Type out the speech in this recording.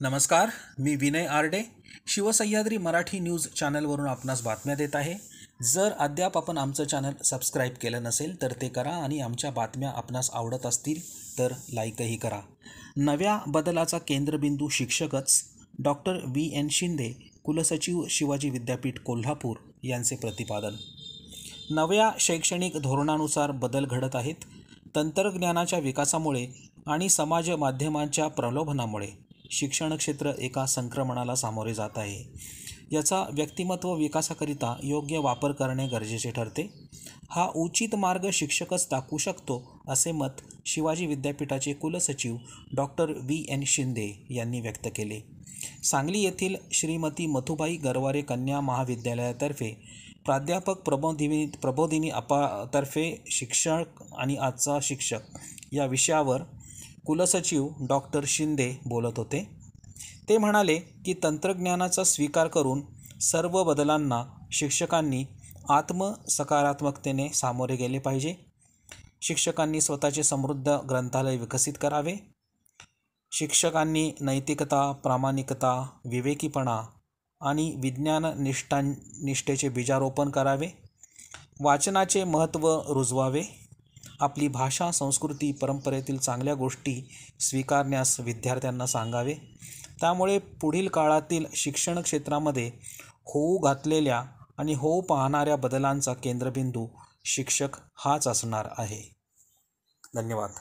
नमस्कार, मी विनय आरडे शिवसह्याद्री मराठी न्यूज चॅनलवरून आपणास बातम्या देत आहे। जर अद्याप आपण आमचं चॅनल सबस्क्राईब केलं नसेल तर ते करा आणि आमच्या बातम्या आपणास आवडत असतील तर लाईकही करा। नव्या बदलाचा केंद्रबिंदू शिक्षकच, डॉक्टर V.N. शिंदे, कुलसचिव, शिवाजी विद्यापीठ कोल्हापूर यांचे प्रतिपादन। नव्या शैक्षणिक धोरणानुसार बदल घडत आहेत। तंत्रज्ञानाच्या विकासामुळे आणि समाज माध्यमांच्या प्रलोभनामुळे शिक्षण क्षेत्र एका संक्रमणाला सामोरे जात आहे। याचा व्यक्तिमत्व विकासाकरिता योग्य वापर करणे गरजेचे ठरते। हा उचित मार्ग शिक्षकच दाखवू शकतो, असे मत शिवाजी विद्यापीठाचे कुलसचिव डॉक्टर V.N. शिंदे यांनी व्यक्त केले। सांगली येथील श्रीमती मथुबाई गरवारे कन्या महाविद्यालयातर्फे प्राध्यापक प्रबोधिनी अप्पातर्फे शिक्षक आणि आजचा शिक्षक या विषयावर कुलसचिव डॉक्टर शिंदे बोलत होते। ते म्हणाले की तंत्रज्ञानाचा स्वीकार करून सर्व बदलांना शिक्षकांनी सकारात्मकतेने सामोरे गेले पाहिजे। शिक्षकांनी स्वतःचे समृद्ध ग्रंथालय विकसित करावे। शिक्षकांनी नैतिकता, प्रामाणिकता, विवेकीपणा आणि विज्ञान निष्ठेचे बीजारोपण करावे। वाचनाचे महत्त्व रुजवावे। आपली भाषा, संस्कृती, परंपरेतील चांगल्या गोष्टी स्वीकारण्यास विद्यार्थ्यांना सांगावे। त्यामुळे पुढील काळातील शिक्षण क्षेत्रामध्ये होऊ घातलेल्या आणि होऊ पाहणाऱ्या बदलांचा केंद्रबिंदू शिक्षक हाच असणार आहे। धन्यवाद।